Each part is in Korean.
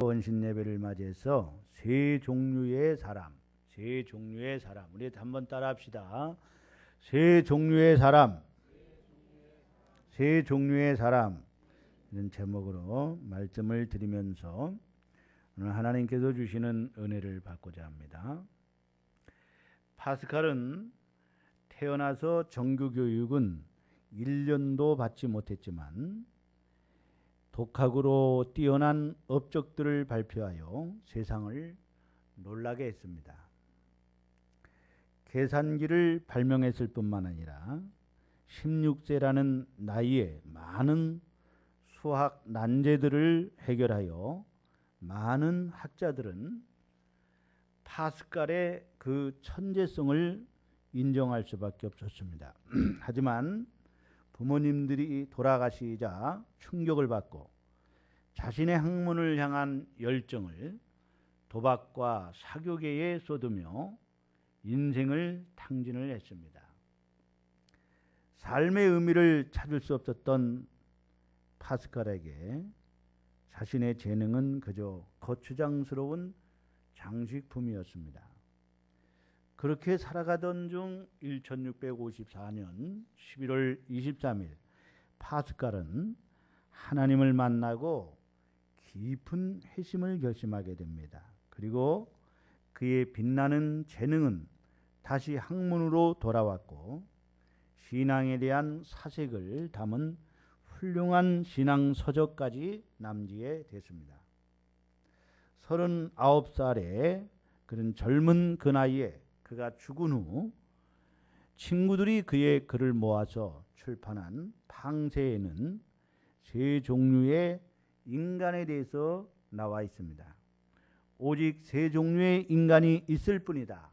원신 예배를 맞이해서 세 종류의 사람, 우리 한번 따라합시다. 세 종류의 사람, 이런 제목으로 말씀을 드리면서 오늘 하나님께서 주시는 은혜를 받고자 합니다. 파스칼은 태어나서 정규 교육은 1년도 받지 못했지만 독학으로 뛰어난 업적들을 발표하여 세상을 놀라게 했습니다. 계산기를 발명했을 뿐만 아니라 16세라는 나이에 많은 수학 난제들을 해결하여 많은 학자들은 파스칼의 그 천재성을 인정할 수밖에 없었습니다. 하지만 부모님들이 돌아가시자 충격을 받고 자신의 학문을 향한 열정을 도박과 사교계에 쏟으며 인생을 탕진을 했습니다. 삶의 의미를 찾을 수 없었던 파스칼에게 자신의 재능은 그저 거추장스러운 장식품이었습니다. 그렇게 살아가던 중 1654년 11월 23일 파스칼은 하나님을 만나고 깊은 회심을 결심하게 됩니다. 그리고 그의 빛나는 재능은 다시 학문으로 돌아왔고 신앙에 대한 사색을 담은 훌륭한 신앙 서적까지 남기게 됐습니다. 39살에 그런 젊은 그 나이에 그가 죽은 후 친구들이 그의 글을 모아서 출판한 방세에는 세 종류의 인간에 대해서 나와 있습니다. 오직 세 종류의 인간이 있을 뿐이다.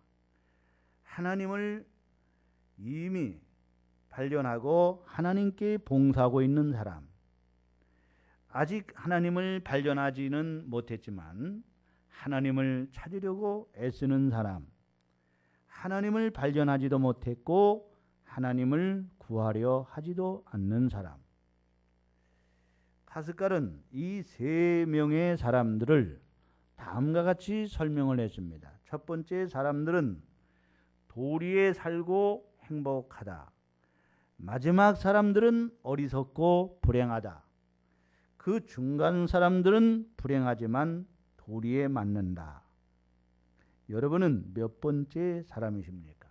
하나님을 이미 발견하고 하나님께 봉사하고 있는 사람, 아직 하나님을 발견하지는 못했지만 하나님을 찾으려고 애쓰는 사람, 하나님을 발견하지도 못했고 하나님을 구하려 하지도 않는 사람. 파스칼은 이 세 명의 사람들을 다음과 같이 설명을 했습니다. 첫 번째 사람들은 도리에 살고 행복하다. 마지막 사람들은 어리석고 불행하다. 그 중간 사람들은 불행하지만 도리에 맞는다. 여러분은 몇 번째 사람이십니까?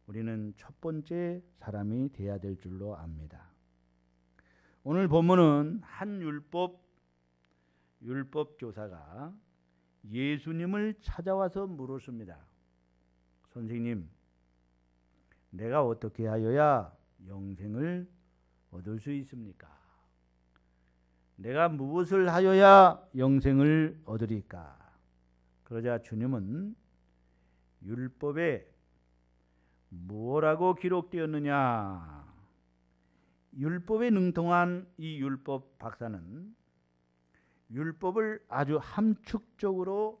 우리는 첫 번째 사람이 되어야 될 줄로 압니다. 오늘 본문은 한 율법 교사가 예수님을 찾아와서 물었습니다. 선생님, 내가 어떻게 하여야 영생을 얻을 수 있습니까? 내가 무엇을 하여야 영생을 얻으리까? 그러자 주님은 율법에 뭐라고 기록되었느냐? 율법에 능통한 이 율법 박사는 율법을 아주 함축적으로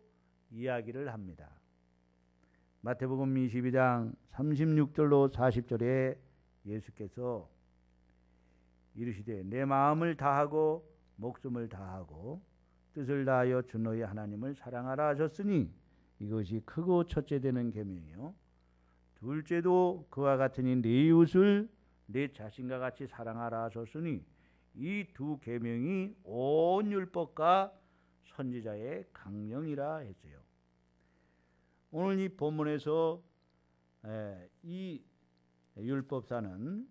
이야기를 합니다. 마태복음 22장 36절로 40절에 예수께서 이르시되 내 마음을 다하고 목숨을 다하고 뜻을 다하여 주 너희 하나님을 사랑하라 하셨으니 이것이 크고 첫째 되는 계명이요 둘째도 그와 같으니 네 이웃을 내 자신과 같이 사랑하라 하셨으니 이 두 계명이 온 율법과 선지자의 강령이라 했어요. 오늘 이 본문에서 이 율법사는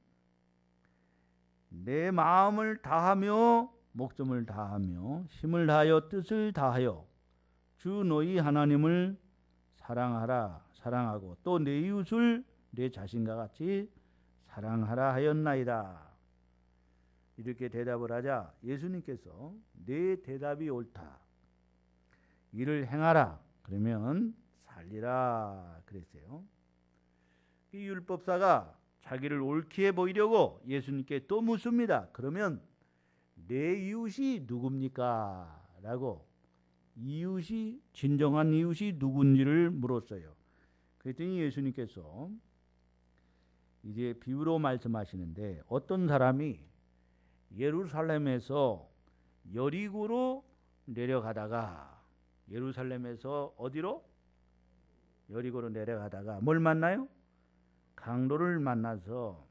내 마음을 다하며 목숨을 다하며 힘을 다하여 뜻을 다하여 주 너희 하나님을 사랑하고 또 내 이웃을 내 자신과 같이 사랑하라 하였나이다. 이렇게 대답을 하자 예수님께서 내 대답이 옳다. 이를 행하라. 그러면 살리라 그랬어요. 이 율법사가 자기를 옳게 보이려고 예수님께 또 묻습니다. 그러면 내 이웃이 누굽니까? 라고 이웃이 진정한 이웃이 누군지를 물었어요. 그랬더니 예수님께서 이제 비유로 말씀하시는데 어떤 사람이 예루살렘에서 여리고로 내려가다가 예루살렘에서 어디로? 여리고로 내려가다가 뭘 만나요? 강도를 만나서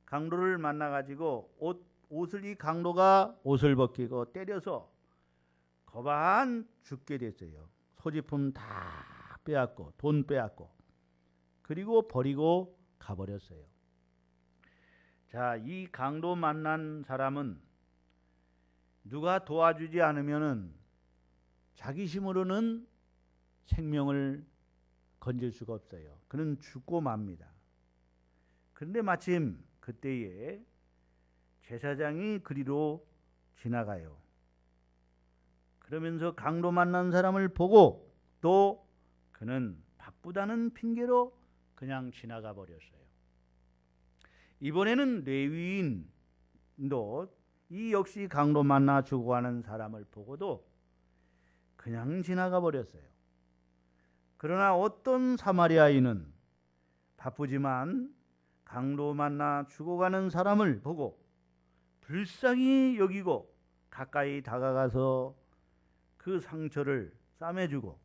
강도를 만나가지고 옷을 이 강도가 옷을 벗기고 때려서 거반 죽게 됐어요. 소지품 다 빼앗고 돈 빼앗고 그리고 버리고 가버렸어요. 자, 이 강도 만난 사람은 누가 도와주지 않으면은 자기 힘으로는 생명을 건질 수가 없어요. 그는 죽고 맙니다. 그런데 마침 그때에 제사장이 그리로 지나가요. 그러면서 강도 만난 사람을 보고 또 그는 바쁘다는 핑계로 그냥 지나가 버렸어요. 이번에는 레위인도 이 역시 강도 만나 죽어가는 사람을 보고도 그냥 지나가 버렸어요. 그러나 어떤 사마리아인은 바쁘지만 강도 만나 죽어가는 사람을 보고 불쌍히 여기고 가까이 다가가서 그 상처를 싸매주고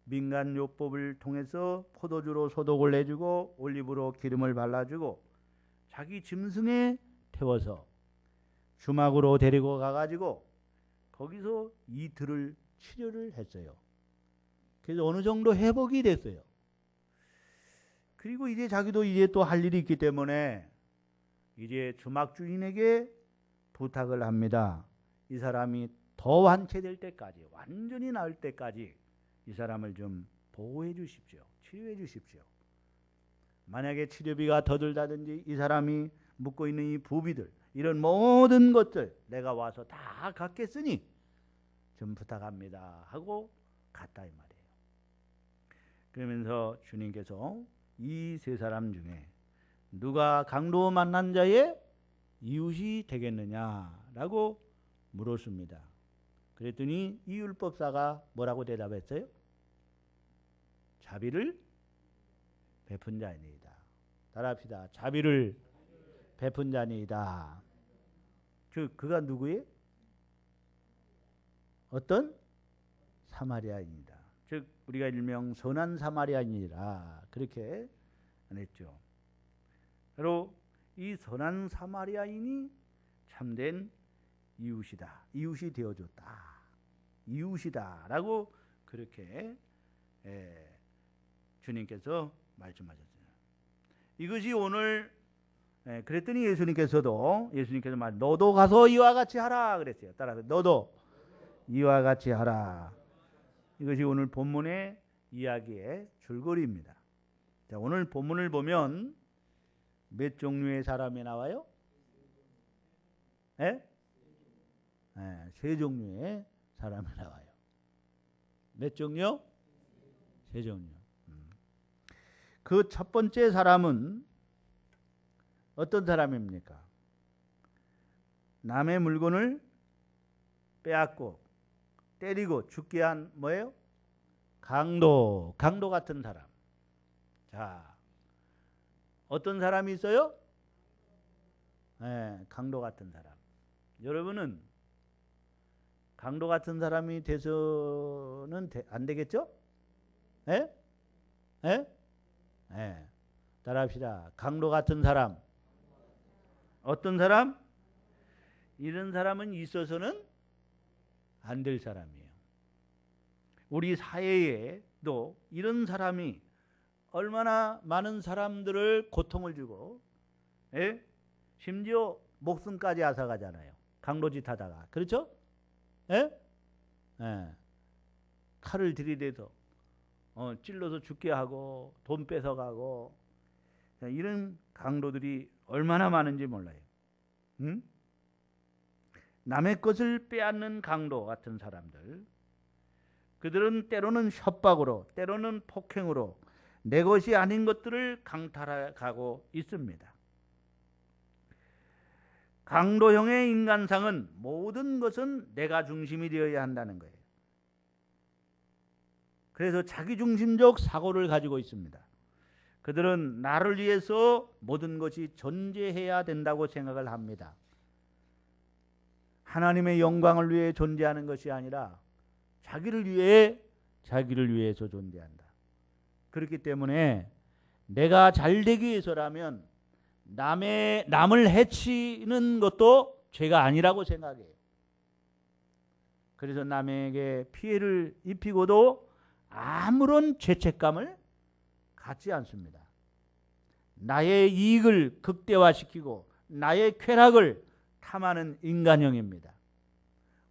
민간요법을 통해서 포도주로 소독을 해주고 올리브로 기름을 발라주고 자기 짐승에 태워서 주막으로 데리고 가가지고 거기서 이틀을 치료를 했어요. 그래서 어느 정도 회복이 됐어요. 그리고 이제 자기도 이제 또 할 일이 있기 때문에 이제 주막 주인에게 부탁을 합니다. 이 사람이 더 완쾌될 때까지, 완전히 나을 때까지 이 사람을 좀 보호해 주십시오. 치료해 주십시오. 만약에 치료비가 더 들다든지 이 사람이 묻고 있는 이 부비들 이런 모든 것들 내가 와서 다 갚겠으니 좀 부탁합니다 하고 갔다 이 말이에요. 그러면서 주님께서 이 세 사람 중에 누가 강도 만난 자의 이웃이 되겠느냐라고 물었습니다. 그랬더니 이 율법사가 뭐라고 대답했어요? 자비를 베푼 자니이다. 따라합시다. 자비를 베푼 자니이다. 그가 누구예요? 어떤? 사마리아인이다. 즉 우리가 일명 선한 사마리아인이라 그렇게 했죠. 바로 이 선한 사마리아인이 참된 이웃이다. 이웃이 되어줬다. 이웃이다라고 그렇게 주님께서 말씀하셨어요. 이것이 오늘 그랬더니 예수님께서 말 너도 가서 이와 같이 하라 그랬어요. 따라서 너도 이와 같이 하라. 이것이 오늘 본문의 이야기의 줄거리입니다. 자, 오늘 본문을 보면 몇 종류의 사람이 나와요? 세 종류의 사람이 나와요. 몇 종류? 세 종류. 그 첫 번째 사람은 어떤 사람입니까? 남의 물건을 빼앗고 때리고 죽게 한 뭐예요? 강도 같은 사람. 자, 어떤 사람이 있어요? 강도 같은 사람. 여러분은 강도 같은 사람이 돼서는 안 되겠죠? 따라합시다. 강도 같은 사람. 어떤 사람? 이런 사람은 있어서는 안 될 사람이에요. 우리 사회에도 이런 사람이 얼마나 많은 사람들을 고통을 주고 심지어 목숨까지 앗아가잖아요. 강도짓 하다가. 그렇죠? 칼을 들이대서 찔러서 죽게 하고 돈 뺏어가고 이런 강도들이 얼마나 많은지 몰라요. 응? 남의 것을 빼앗는 강도 같은 사람들, 그들은 때로는 협박으로 때로는 폭행으로 내 것이 아닌 것들을 강탈하고 있습니다. 강도형의 인간상은 모든 것은 내가 중심이 되어야 한다는 거예요. 그래서 자기중심적 사고를 가지고 있습니다. 그들은 나를 위해서 모든 것이 존재해야 된다고 생각을 합니다. 하나님의 영광을 위해 존재하는 것이 아니라 자기를 위해서 존재한다. 그렇기 때문에 내가 잘 되기 위해서라면 남을 해치는 것도 죄가 아니라고 생각해요. 그래서 남에게 피해를 입히고도 아무런 죄책감을 갖지 않습니다. 나의 이익을 극대화시키고 나의 쾌락을 탐하는 인간형입니다.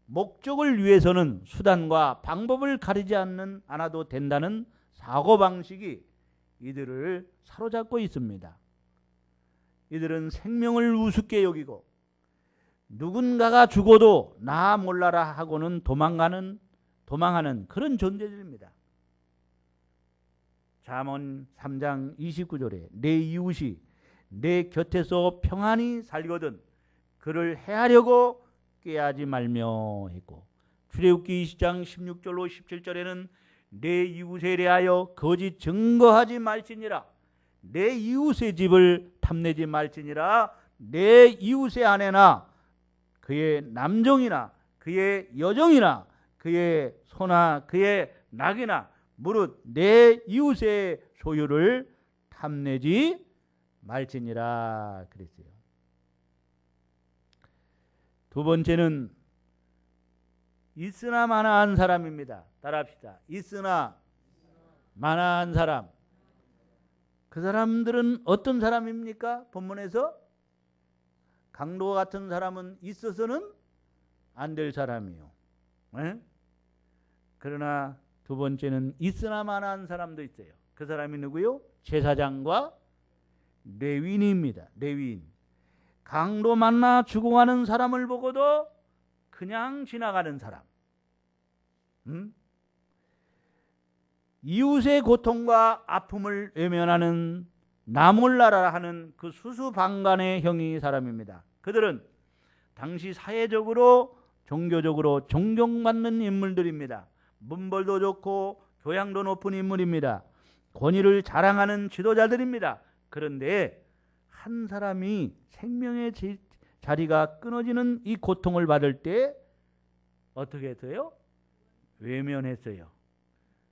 목적을 위해서는 수단과 방법을 가리지 않아도 된다는 사고방식이 이들을 사로잡고 있습니다. 이들은 생명을 우습게 여기고 누군가가 죽어도 나 몰라라 하고는 도망하는 그런 존재들입니다. 잠언 3장 29절에 내 이웃이 내 곁에서 평안히 살거든 그를 해하려고 꾀하지 말며 했고, 출애굽기 20장 16절로 17절에는 내 이웃에 대하여 거짓 증거하지 말지니라. 내 이웃의 집을 탐내지 말지니라. 내 이웃의 아내나 그의 남종이나 그의 여종이나 그의 소나 그의 낙이나 무릇 내 이웃의 소유를 탐내지 말지니라 그랬어요. 두 번째는 있으나 마나한 사람입니다. 따라합시다. 있으나 마나한 사람. 그 사람들은 어떤 사람입니까? 본문에서 강도 같은 사람은 있어서는 안 될 사람이요. 네? 그러나 두 번째는 있으나 마나한 사람도 있어요. 그 사람이 누구요? 제사장과 레위인입니다. 레위인. 강도 만나 죽어가는 사람을 보고도 그냥 지나가는 사람. 이웃의 고통과 아픔을 외면하는 나 몰라라 하는 그 수수방관의 형이 사람입니다. 그들은 당시 사회적으로 종교적으로 존경받는 인물들입니다. 문벌도 좋고 교양도 높은 인물입니다. 권위를 자랑하는 지도자들입니다. 그런데 한 사람이 생명의 자리가 끊어지는 이 고통을 받을 때 어떻게 했어요? 외면했어요.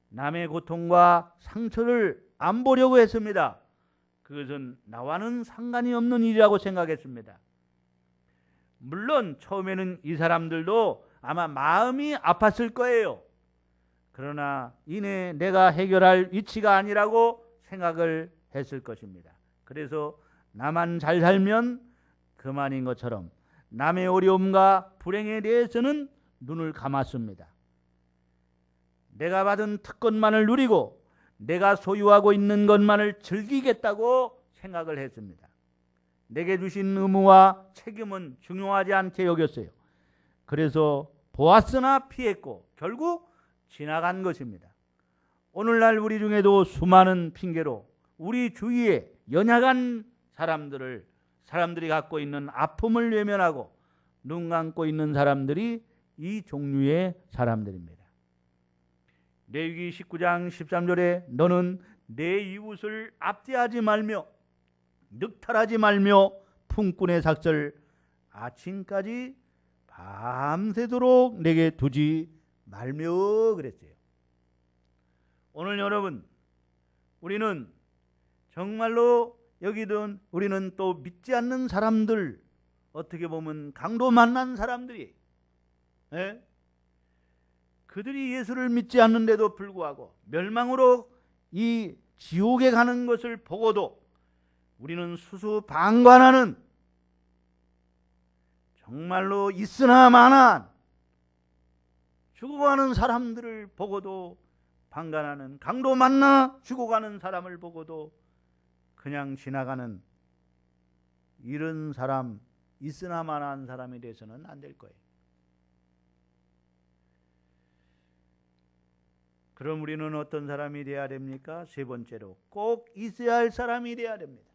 남의 고통과 상처를 안 보려고 했습니다. 그것은 나와는 상관이 없는 일이라고 생각했습니다. 물론 처음에는 이 사람들도 아마 마음이 아팠을 거예요. 그러나 이내 내가 해결할 위치가 아니라고 생각을 했을 것입니다. 그래서 나만 잘 살면 그만인 것처럼 남의 어려움과 불행에 대해서는 눈을 감았습니다. 내가 받은 특권만을 누리고 내가 소유하고 있는 것만을 즐기겠다고 생각을 했습니다. 내게 주신 의무와 책임은 중요하지 않게 여겼어요. 그래서 보았으나 피했고 결국 지나간 것입니다. 오늘날 우리 중에도 수많은 핑계로 우리 주위에 연약한 사람들이 갖고 있는 아픔을 외면하고 눈 감고 있는 사람들이 이 종류의 사람들입니다. 레위기 19장 13절에 너는 내 이웃을 압제하지 말며 늑탈하지 말며 품꾼의 삭슬 아침까지 밤새도록 내게 두지 말며 그랬어요. 오늘 여러분, 우리는 정말로 여기든 우리는 또 믿지 않는 사람들, 어떻게 보면 강도 만난 사람들이, 그들이 예수를 믿지 않는데도 불구하고 멸망으로 이 지옥에 가는 것을 보고도 우리는 수수방관하는, 정말로 있으나 마나 죽어가는 사람들을 보고도 방관하는, 강도 만나 죽어가는 사람을 보고도 그냥 지나가는 이런 사람, 있으나 마나한 사람이 돼서는 안 될 거예요. 그럼 우리는 어떤 사람이 돼야 됩니까? 세 번째로 꼭 있어야 할 사람이 돼야 됩니다.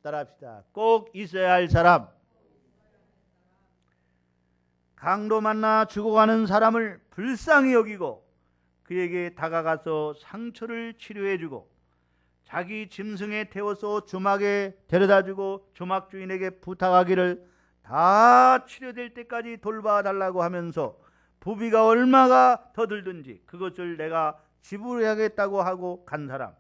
따라합시다. 꼭 있어야 할 사람. 강도 만나 죽어가는 사람을 불쌍히 여기고 그에게 다가가서 상처를 치료해주고 자기 짐승에 태워서 주막에 데려다주고 주막 주인에게 부탁하기를 다 치료될 때까지 돌봐달라고 하면서 부비가 얼마가 더 들든지 그것을 내가 지불해야겠다고 하고 간 사람,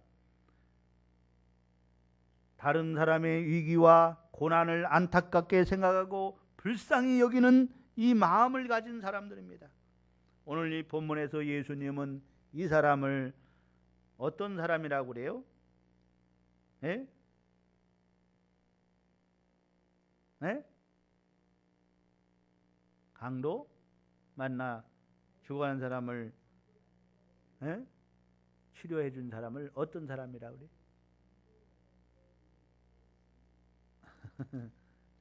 다른 사람의 위기와 고난을 안타깝게 생각하고 불쌍히 여기는 이 마음을 가진 사람들입니다. 오늘 이 본문에서 예수님은 이 사람을 어떤 사람이라고 그래요? 예? 예? 강도 만나 죽어가는 사람을 치료해 준 사람을 어떤 사람이라고 그래?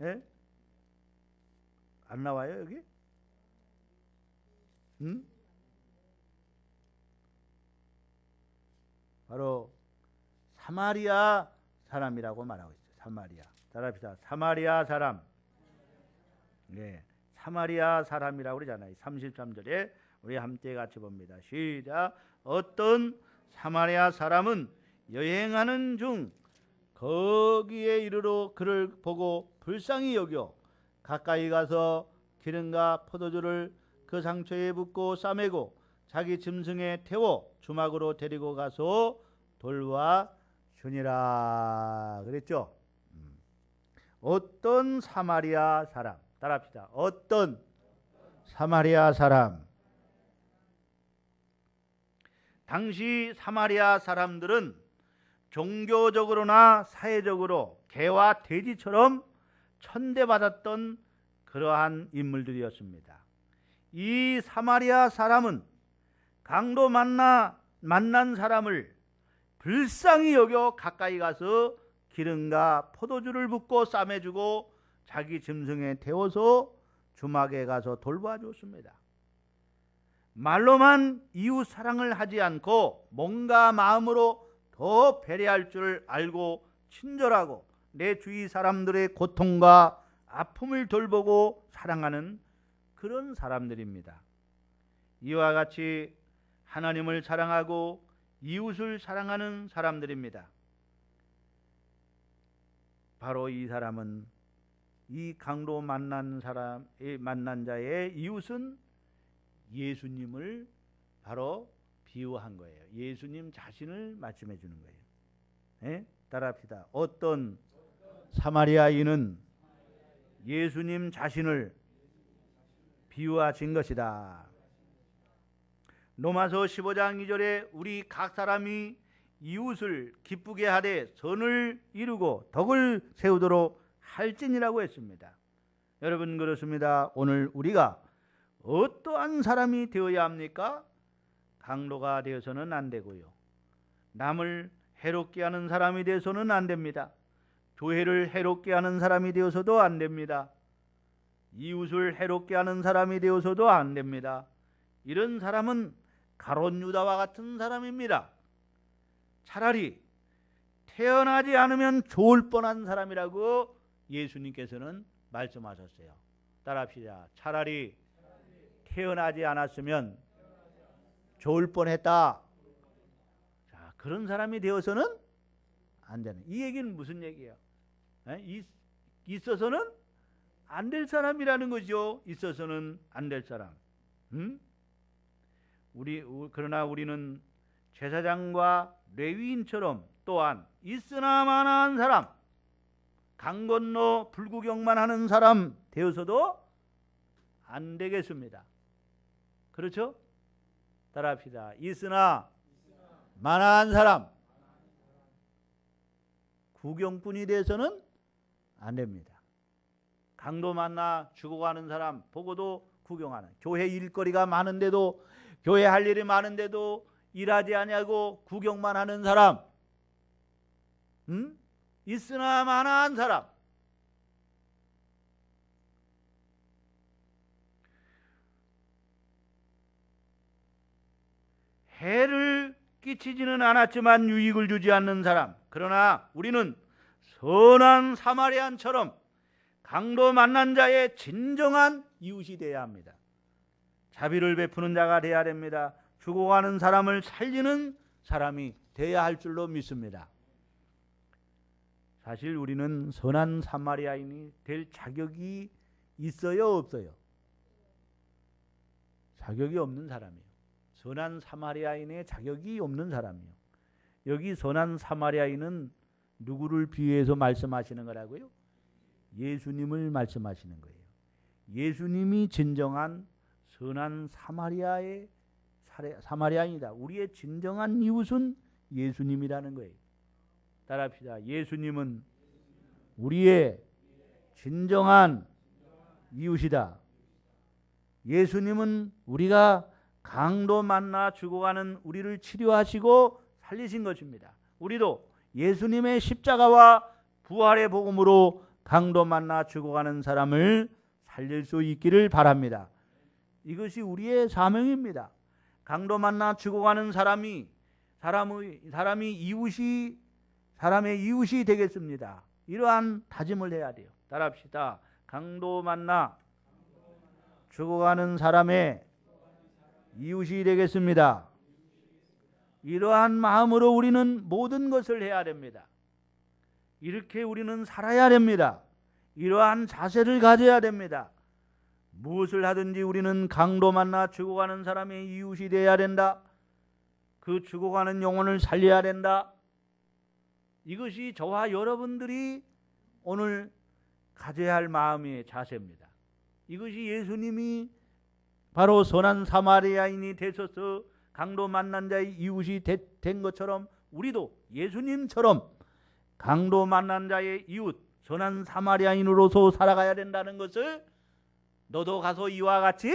예? 안 나와요 여기? 응? 바로 사마리아 사람이라고 말하고 있어요. 사마리아. 따라합시다. 사마리아 사람. 네, 사마리아 사람이라고 그러잖아요. 33절에 우리 함께 같이 봅니다. 시작. 어떤 사마리아 사람은 여행하는 중 거기에 이르러 그를 보고 불쌍히 여겨 가까이 가서 기름과 포도주를 그 상처에 붓고 싸매고 자기 짐승에 태워 주막으로 데리고 가서 돌봐 주니라 그랬죠. 어떤 사마리아 사람. 따라합시다. 어떤 사마리아 사람. 당시 사마리아 사람들은 종교적으로나 사회적으로 개와 돼지처럼 천대받았던 그러한 인물들이었습니다. 이 사마리아 사람은 강도 만난 사람을 불쌍히 여겨 가까이 가서 기름과 포도주를 붓고 싸매주고 자기 짐승에 태워서 주막에 가서 돌봐줬습니다. 말로만 이웃 사랑을 하지 않고 뭔가 마음으로 더 배려할 줄 알고 친절하고 내 주위 사람들의 고통과 아픔을 돌보고 사랑하는 그런 사람들입니다. 이와 같이 하나님을 사랑하고 이웃을 사랑하는 사람들입니다. 바로 이 사람은 이 강도 만난 자의 이웃은 예수님을 바로 비유한 거예요. 예수님 자신을 말씀해 주는 거예요. 예? 따라합시다. 어떤 사마리아인은 예수님 자신을 비유하신 것이다. 로마서 15장 2절에 우리 각 사람이 이웃을 기쁘게 하되 선을 이루고 덕을 세우도록 할진이라고 했습니다. 여러분 그렇습니다. 오늘 우리가 어떠한 사람이 되어야 합니까? 강도가 되어서는 안 되고요. 남을 해롭게 하는 사람이 되어서는 안 됩니다. 교회를 해롭게 하는 사람이 되어서도 안 됩니다. 이웃을 해롭게 하는 사람이 되어서도 안 됩니다. 이런 사람은 가롯 유다와 같은 사람입니다. 차라리 태어나지 않으면 좋을 뻔한 사람이라고 예수님께서는 말씀하셨어요. 따라합시다. 차라리 태어나지 않았으면 좋을 뻔했다. 자, 그런 사람이 되어서는 안 되는. 이 얘기는 무슨 얘기예요? 있어서는 안 될 사람이라는 거죠. 있어서는 안 될 사람. 그러나 우리는 제사장과 레위인처럼 또한 있으나 마나한 사람, 강 건너 불구경만 하는 사람 되어서도 안 되겠습니다. 그렇죠? 따라합시다. 있으나 마나한 사람, 구경꾼이 돼서는 안 됩니다. 강도 만나 죽어가는 사람 보고도 구경하는, 교회 일거리가 많은데도, 교회 할 일이 많은데도 일하지 아니하고 구경만 하는 사람, 있으나 마나한 사람. 해를 끼치지는 않았지만 유익을 주지 않는 사람. 그러나 우리는 선한 사마리안처럼 강도 만난 자의 진정한 이웃이 되어야 합니다. 자비를 베푸는 자가 되어야 됩니다. 죽어가는 사람을 살리는 사람이 되어야 할 줄로 믿습니다. 사실 우리는 선한 사마리아인이 될 자격이 있어요, 없어요? 자격이 없는 사람이에요. 선한 사마리아인의 자격이 없는 사람이에요. 여기 선한 사마리아인은 누구를 비유해서 말씀하시는 거라고요? 예수님을 말씀하시는 거예요. 예수님이 진정한 선한 사마리아인이다. 우리의 진정한 이웃은 예수님이라는 거예요. 따라합시다. 예수님은 우리의 진정한 이웃이다. 예수님은 우리가 강도 만나 죽어가는 우리를 치료하시고 살리신 것입니다. 우리도 예수님의 십자가와 부활의 복음으로 강도 만나 죽어가는 사람을 살릴 수 있기를 바랍니다. 이것이 우리의 사명입니다. 강도 만나 죽어가는 사람이 사람의 이웃이 되겠습니다. 이러한 다짐을 해야 돼요. 따라합시다. 강도 만나 죽어가는 사람의 이웃이 되겠습니다. 이러한 마음으로 우리는 모든 것을 해야 됩니다. 이렇게 우리는 살아야 됩니다. 이러한 자세를 가져야 됩니다. 무엇을 하든지 우리는 강도 만나 죽어가는 사람의 이웃이 되어야 된다. 그 죽어가는 영혼을 살려야 된다. 이것이 저와 여러분들이 오늘 가져야 할 마음의 자세입니다. 이것이 예수님이 바로 선한 사마리아인이 되셔서 강도 만난 자의 이웃이 된 것처럼 우리도 예수님처럼 강도 만난 자의 이웃, 선한 사마리아인으로서 살아가야 된다는 것을 너도 가서 이와 같이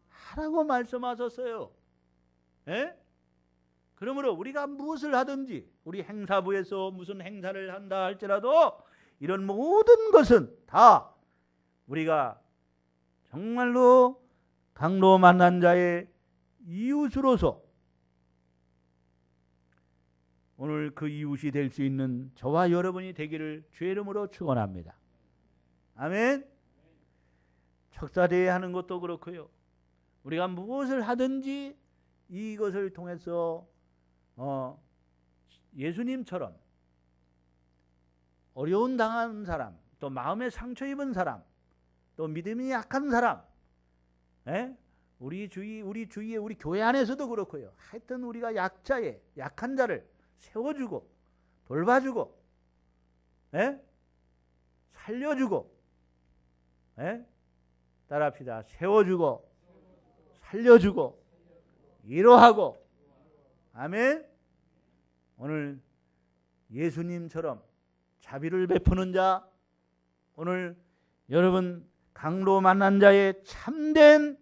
하라고 말씀하셨어요. 에? 그러므로 우리가 무엇을 하든지 우리 행사부에서 무슨 행사를 한다 할지라도 이런 모든 것은 다 우리가 정말로 강도 만난 자의 이웃으로서 오늘 그 이웃이 될 수 있는 저와 여러분이 되기를 주의 이름으로 축원합니다. 아멘. 척사대회 하는 것도 그렇고요. 우리가 무엇을 하든지 이것을 통해서 예수님처럼 어려운 당한 사람, 또 마음에 상처 입은 사람, 또 믿음이 약한 사람, 우리 주위에 우리 교회 안에서도 그렇고요. 하여튼 우리가 약한 자를 세워주고 돌봐주고 살려주고 따라합시다. 세워주고 살려주고 위로하고 아멘. 오늘 예수님처럼 자비를 베푸는 자, 오늘 여러분 강도 만난 자의 참된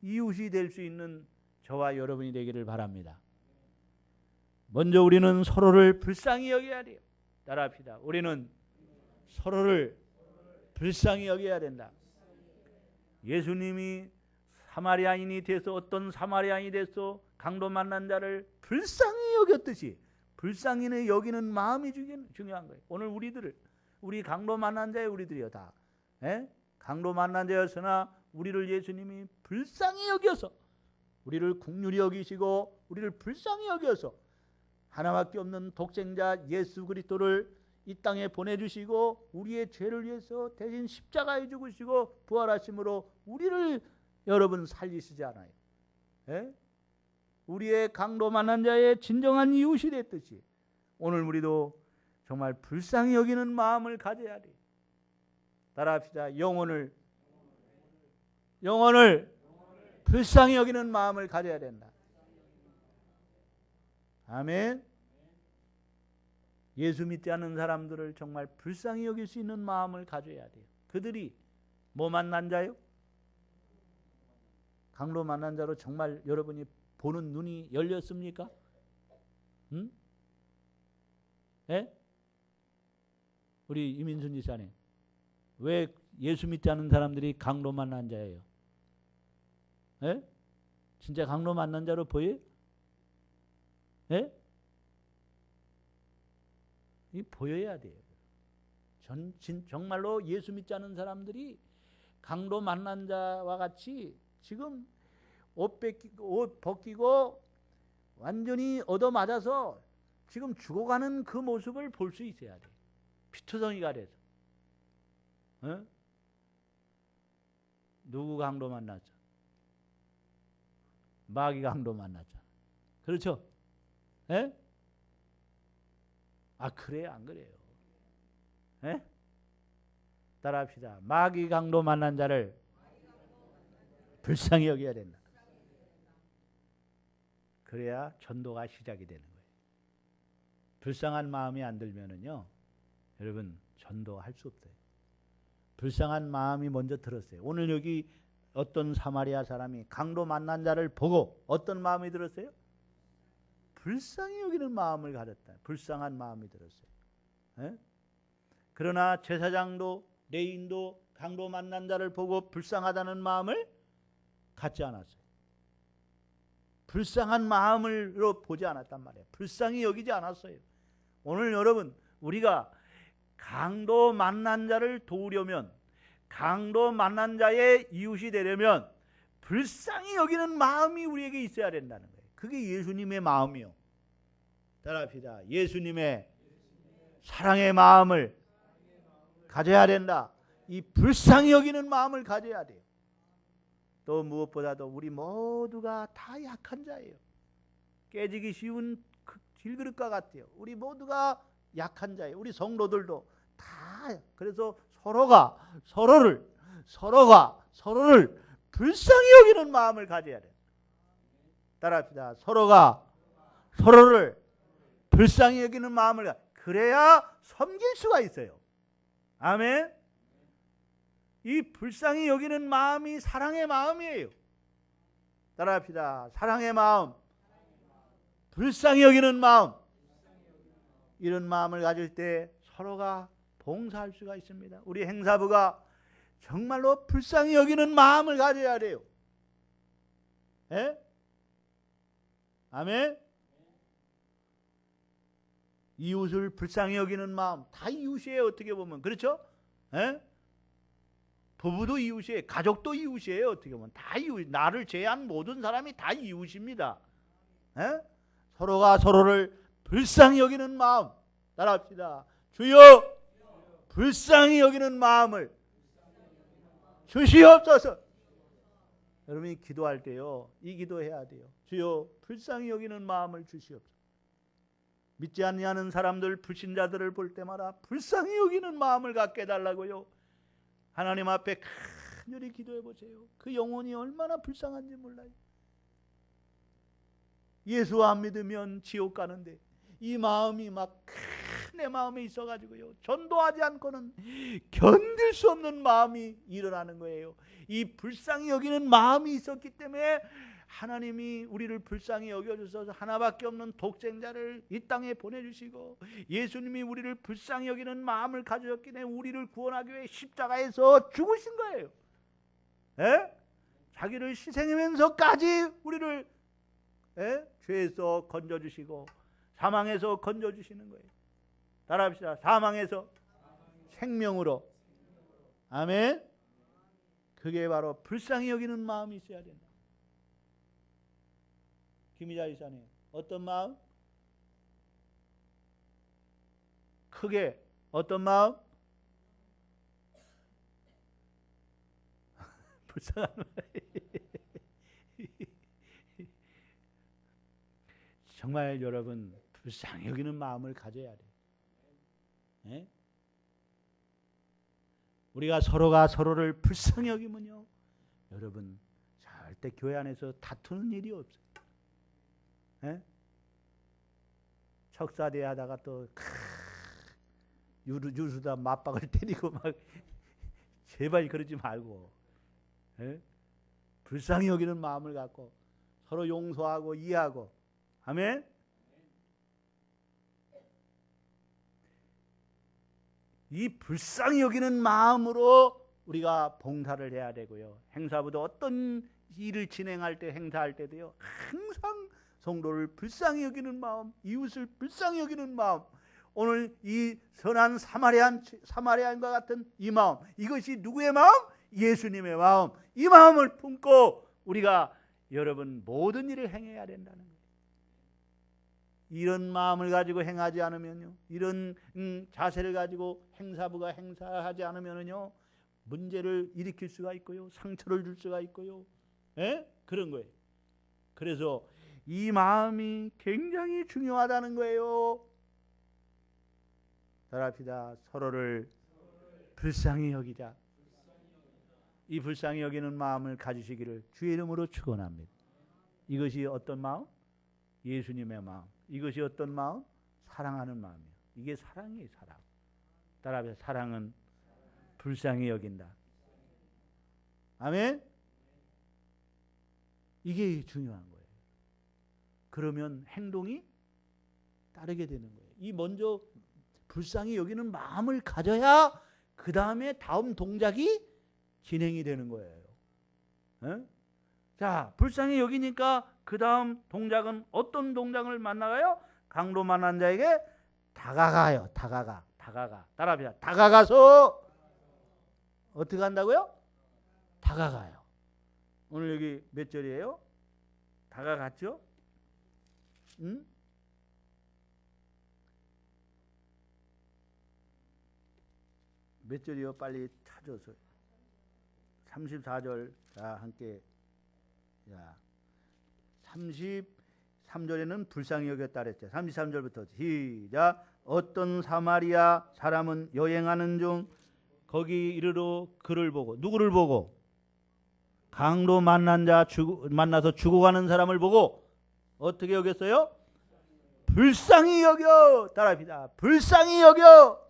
이웃이 될 수 있는 저와 여러분이 되기를 바랍니다. 먼저 우리는 서로를 불쌍히 여겨야 돼요. 따라합시다. 우리는 서로를 불쌍히 여겨야 된다. 예수님이 사마리아인이 돼서 어떤 사마리아인이 돼서 강도 만난 자를 불쌍히 여겼듯이 불쌍히 여기는 마음이 중요한 거예요. 오늘 우리 강도 만난 자의 우리들이요 다 강도 만난 자였으나 우리를 예수님이 불쌍히 여겨서 우리를 긍휼히 여기시고 우리를 불쌍히 여겨서 하나밖에 없는 독생자 예수 그리스도를 이 땅에 보내주시고 우리의 죄를 위해서 대신 십자가에 죽으시고 부활하심으로 우리를 여러분 살리시지 않아요. 우리의 강도 만난 자의 진정한 이웃이 됐듯이 오늘 우리도 정말 불쌍히 여기는 마음을 가져야 돼요. 따라합시다. 영혼을 불쌍히 여기는 마음을 가져야 된다. 아멘. 예수 믿지 않는 사람들을 정말 불쌍히 여길 수 있는 마음을 가져야 돼요. 그들이 뭐 만난 자요? 강도 만난 자로 정말 여러분이 보는 눈이 열렸습니까? 응? 우리 이민순 지사님, 왜 예수 믿지 않는 사람들이 강도 만난 자예요? 진짜 강도 만난 자로 보여요? 이 보여야 돼요. 정말로 예수 믿지 않는 사람들이 강도 만난 자와 같이 지금 옷 벗기고 완전히 얻어맞아서 지금 죽어가는 그 모습을 볼 수 있어야 돼. 피투성이가 돼서. 누구 강도 만났죠? 마귀 강도 만났죠. 그렇죠? 예? 아, 그래요? 안 그래요? 예? 따라합시다. 마귀 강도 만난 자를 불쌍히 여겨야 된다. 그래야 전도가 시작이 되는 거예요. 불쌍한 마음이 안 들면은요, 여러분 전도할 수 없어요. 불쌍한 마음이 먼저 들었어요. 오늘 여기 어떤 사마리아 사람이 강도 만난 자를 보고 어떤 마음이 들었어요? 불쌍히 여기는 마음을 가졌다. 불쌍한 마음이 들었어요. 에? 그러나 제사장도 레위인도 강도 만난 자를 보고 불쌍하다는 마음을 갖지 않았어요. 불쌍한 마음으로 보지 않았단 말이에요. 불쌍히 여기지 않았어요. 오늘 여러분, 우리가 강도 만난 자를 도우려면, 강도 만난 자의 이웃이 되려면 불쌍히 여기는 마음이 우리에게 있어야 된다는 거예요. 그게 예수님의 마음이요. 따라합시다. 예수님의 사랑의 마음을 가져야 된다. 이 불쌍히 여기는 마음을 가져야 돼요. 또 무엇보다도 우리 모두가 다 약한 자예요. 깨지기 쉬운 질그릇과 같아요. 우리 모두가 약한 자예요. 우리 성도들도 다. 그래서 서로가 서로를 불쌍히 여기는 마음을 가져야 돼요. 따라합시다. 서로가 서로를 불쌍히 여기는 마음을, 그래야 섬길 수가 있어요. 아멘. 이 불쌍히 여기는 마음이 사랑의 마음이에요. 따라합시다. 사랑의 마음, 불쌍히 여기는 마음. 이런 마음을 가질 때 서로가 봉사할 수가 있습니다. 우리 행사부가 정말로 불쌍히 여기는 마음을 가져야 돼요. 예? 아멘. 이웃을 불쌍히 여기는 마음, 다 이웃이에요. 어떻게 보면. 그렇죠? 예? 부부도 이웃이에요. 가족도 이웃이에요. 어떻게 보면 다 이웃. 나를 제외한 모든 사람이 다 이웃입니다. 예? 서로가 서로를 불쌍히 여기는 마음. 따라합시다. 주여, 불쌍히 여기는 마음을 주시옵소서. 여러분이 기도할 때요, 이 기도해야 돼요. 주여, 불쌍히 여기는 마음을 주시옵소서. 믿지 않는 사람들, 불신자들을 볼 때마다 불쌍히 여기는 마음을 갖게 해달라고요. 하나님 앞에 간절히 기도해 보세요. 그 영혼이 얼마나 불쌍한지 몰라요. 예수 안 믿으면 지옥 가는데 이 마음이 막 내 마음에 있어가지고요, 전도하지 않고는 견딜 수 없는 마음이 일어나는 거예요. 이 불쌍히 여기는 마음이 있었기 때문에 하나님이 우리를 불쌍히 여겨주셔서 하나밖에 없는 독생자를 이 땅에 보내주시고, 예수님이 우리를 불쌍히 여기는 마음을 가졌기 때문에 우리를 구원하기 위해 십자가에서 죽으신 거예요. 에? 자기를 희생하면서까지 우리를 죄에서 건져주시고 사망에서 건져주시는 거예요. 따라합시다. 사망에서 생명으로. 아멘. 그게 바로 불쌍히 여기는 마음이 있어야 된다. 김희자 이사님, 어떤 마음? 크게 어떤 마음? 불쌍한 마음. 정말 여러분 불쌍히 여기는 마음을 가져야 돼요. 네? 우리가 서로가 서로를 불쌍히 여기면요, 여러분 절대 교회 안에서 다투는 일이 없어요. 네? 척사대 하다가 또 유수다 맞박을 때리고 막 제발 그러지 말고, 네? 불쌍히 여기는 마음을 갖고 서로 용서하고 이해하고. 아멘. 이 불쌍히 여기는 마음으로 우리가 봉사를 해야 되고요. 행사부도 어떤 일을 진행할 때, 행사할 때도요, 항상 성도를 불쌍히 여기는 마음, 이웃을 불쌍히 여기는 마음, 오늘 이 선한 사마리아인과 같은 이 마음, 이것이 누구의 마음? 예수님의 마음. 이 마음을 품고 우리가 여러분 모든 일을 행해야 된다는 거예요. 이런 마음을 가지고 행하지 않으면요, 이런 자세를 가지고 행사부가 행사하지 않으면요, 문제를 일으킬 수가 있고요. 상처를 줄 수가 있고요. 예? 그런 거예요. 그래서 이 마음이 굉장히 중요하다는 거예요. 따라합시다. 서로를 불쌍히 여기자. 이 불쌍히 여기는 마음을 가지시기를 주의 이름으로 축원합니다. 이것이 어떤 마음? 예수님의 마음. 이것이 어떤 마음? 사랑하는 마음이에요. 이게 사랑이에요. 사랑. 따라합시다. 사랑은 불쌍히 여긴다. 아멘. 이게 중요한 거예요. 그러면 행동이 따르게 되는 거예요. 이 먼저 불쌍히 여기는 마음을 가져야 그 다음에 다음 동작이 진행이 되는 거예요. 에? 자, 불쌍히 여기니까 그 다음 동작은 어떤 동작을 만나가요? 강도 만난 자에게 다가가요. 다가가. 따라합시다. 다가가서 어떻게 한다고요? 다가가요. 오늘 여기 몇 절이에요? 다가갔죠? 응? 몇 절이요? 빨리 찾아서. 34절. 자, 함께. 자, 33절에는 불쌍히 여겼다 그랬죠. 33절부터 시작. 어떤 사마리아 사람은 여행하는 중 거기 이르러 그를 보고, 누구를 보고? 강도 만나서 죽어가는 사람을 보고 어떻게 여겼어요? 불쌍히 여겨. 따라합시다. 불쌍히 여겨.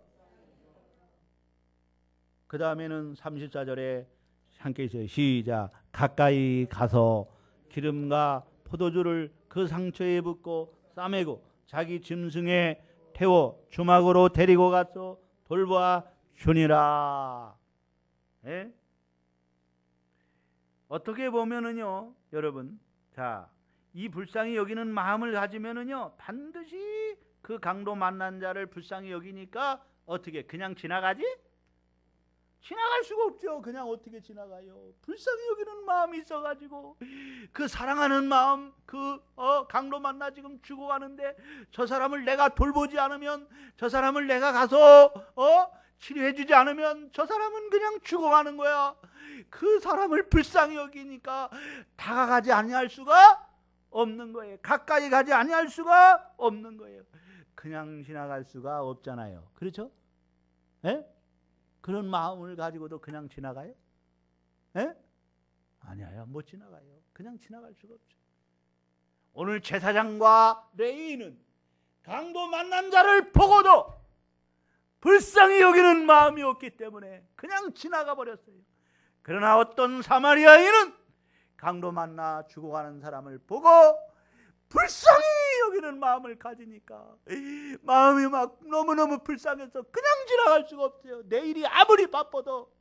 그 다음에는 34절에 함께 있어요. 시작. 가까이 가서 기름과 포도주를 그 상처에 붓고 싸매고 자기 짐승에 태워 주막으로 데리고 가서 돌보아 주니라. 예? 어떻게 보면은요, 여러분, 자, 이 불쌍히 여기는 마음을 가지면은요, 반드시 그 강도 만난 자를 불쌍히 여기니까 어떻게 그냥 지나가지? 지나갈 수가 없죠. 그냥 어떻게 지나가요? 불쌍히 여기는 마음이 있어가지고 그 사랑하는 마음, 강도 만나 지금 죽어가는데 저 사람을 내가 돌보지 않으면, 저 사람을 내가 가서 치료해주지 않으면 저 사람은 그냥 죽어가는 거야. 그 사람을 불쌍히 여기니까 다가가지 아니할 수가 없는 거예요. 가까이 가지 아니할 수가 없는 거예요. 그냥 지나갈 수가 없잖아요. 그렇죠? 예? 그런 마음을 가지고도 그냥 지나가요? 예? 아니에요. 못 지나가요. 그냥 지나갈 수가 없죠. 오늘 제사장과 레위인은 강도 만난 자를 보고도 불쌍히 여기는 마음이 없기 때문에 그냥 지나가 버렸어요. 그러나 어떤 사마리아인은 강도 만나 죽어가는 사람을 보고 불쌍히 여기는 마음을 가지니까 마음이 막 너무너무 불쌍해서 그냥 지나갈 수가 없어요. 내일이 아무리 바빠도,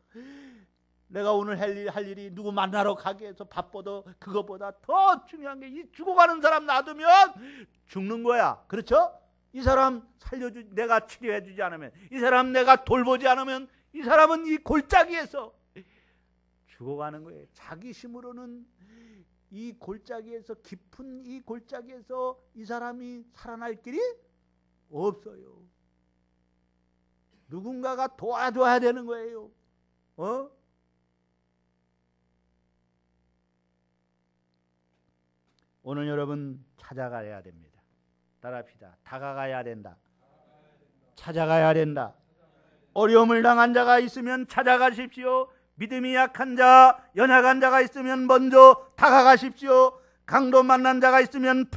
내가 오늘 할 일이 누구 만나러 가게 해서 바빠도 그것보다 더 중요한 게 이 죽어가는 사람 놔두면 죽는 거야. 그렇죠? 이 사람 내가 치료해주지 않으면, 이 사람 내가 돌보지 않으면 이 사람은 이 골짜기에서 죽어가는 거예요. 자기 힘으로는 이 골짜기에서, 깊은 이 골짜기에서 이 사람이 살아날 길이 없어요. 누군가가 도와줘야 되는 거예요. 오늘 여러분 찾아가야 됩니다. 따라합시다. 다가가야 된다. 찾아가야 된다. 어려움을 당한 자가 있으면 찾아가십시오. 믿음이 약한 자, 연약한 자가 있으면 먼저 다가가십시오. 강도 만난 자가 있으면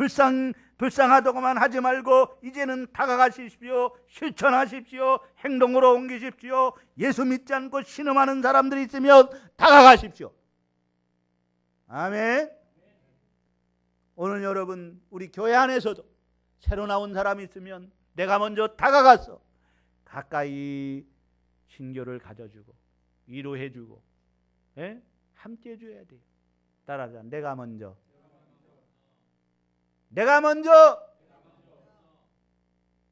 불쌍하다고만 하지 말고 이제는 다가가십시오. 실천하십시오. 행동으로 옮기십시오. 예수 믿지 않고 신음하는 사람들이 있으면 다가가십시오. 아멘. 오늘 여러분, 우리 교회 안에서도 새로 나온 사람이 있으면 내가 먼저 다가가서 가까이 신교를 가져주고 위로해주고, 예? 함께 해줘야 돼요. 따라하자. 내가 먼저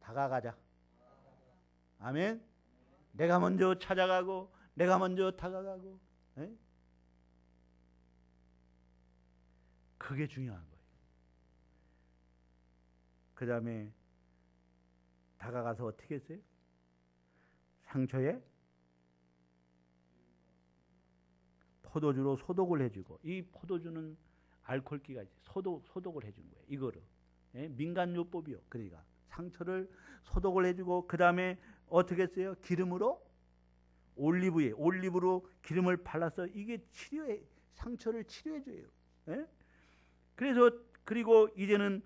다가가자. 아멘. 내가 먼저 찾아가고 내가 먼저 다가가고, 예? 그게 중요한 거예요. 그 다음에 다가가서 어떻게 했어요? 상처에 포도주로 소독을 해주고, 이 포도주는 알코올기가 소독을 해준 거예요. 이거를. 예? 민간요법이요. 그러니까 상처를 소독을 해주고, 그 다음에 어떻게 했어요? 기름으로 올리브로 기름을 발라서 이게 상처를 치료해줘요. 예? 그리고 이제는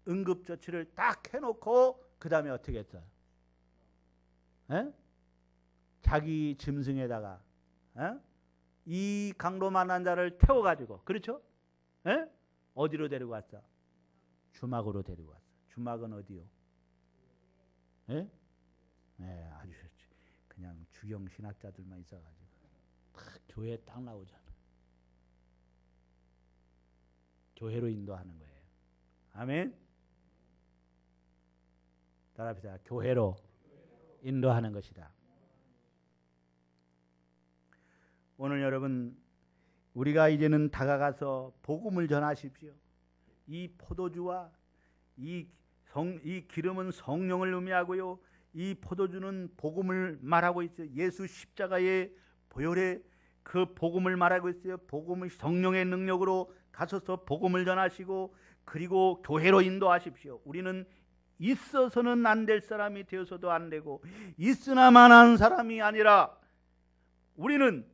응급처치를 딱 해놓고 그 다음에 어떻게 했어요? 예? 자기 짐승에다가 이 강도만 환자를 태워가지고, 그렇죠? 예? 어디로 데리고 왔어? 주막으로 데리고 왔어. 주막은 어디요? 예? 네, 아주 그냥 주경 신학자들만 있어가지고 교회 딱 나오잖아. 교회로 인도하는 거예요. 아멘. 따라합시다. 교회로 인도하는 것이다. 오늘 여러분, 우리가 이제는 다가가서 복음을 전하십시오. 이 포도주와 이 기름은 성령을 의미하고요, 이 포도주는 복음을 말하고 있어요. 예수 십자가의 보혈의 그 복음을 말하고 있어요. 복음을 성령의 능력으로 가셔서 복음을 전하시고, 그리고 교회로 인도하십시오. 우리는 있어서는 안 될 사람이 되어서도 안 되고, 있으나만 한 사람이 아니라 우리는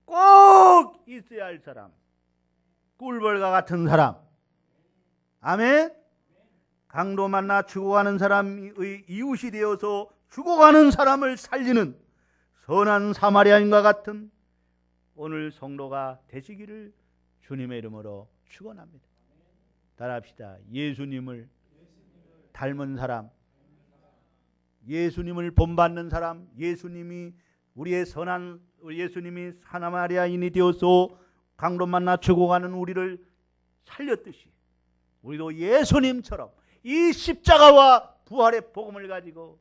꼭 있어야 할 사람, 꿀벌과 같은 사람. 아멘. 강도 만나 죽어가는 사람의 이웃이 되어서 죽어가는 사람을 살리는 선한 사마리아인과 같은 오늘 성도가 되시기를 주님의 이름으로 축원합니다. 따라합시다. 예수님을 닮은 사람, 예수님을 본받는 사람, 예수님이 예수님이 사마리아인이 되어서 강도 만나 죽어가는 우리를 살렸듯이, 우리도 예수님처럼 이 십자가와 부활의 복음을 가지고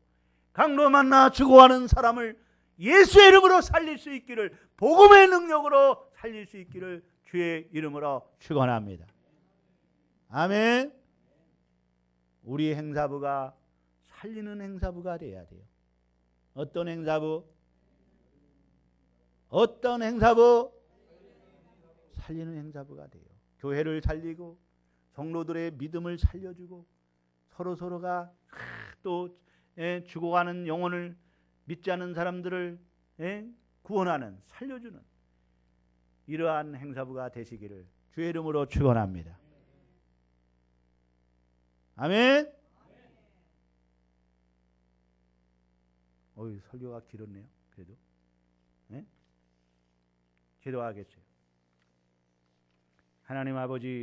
강도 만나 죽어가는 사람을 예수의 이름으로 살릴 수 있기를, 복음의 능력으로 살릴 수 있기를 주의 이름으로 축원합니다. 아멘. 우리 행사부가 살리는 행사부가 돼야 돼요. 어떤 행사부? 어떤 행사부? 살리는 행사부가 돼요. 교회를 살리고 성도들의 믿음을 살려주고, 서로가 또 죽어가는 영혼을 믿지 않는 사람들을 구원하는, 살려주는 이러한 행사부가 되시기를 주의 이름으로 축원합니다. 아멘. 설교가 길었네요. 그래도 기도하겠어요. 하나님 아버지,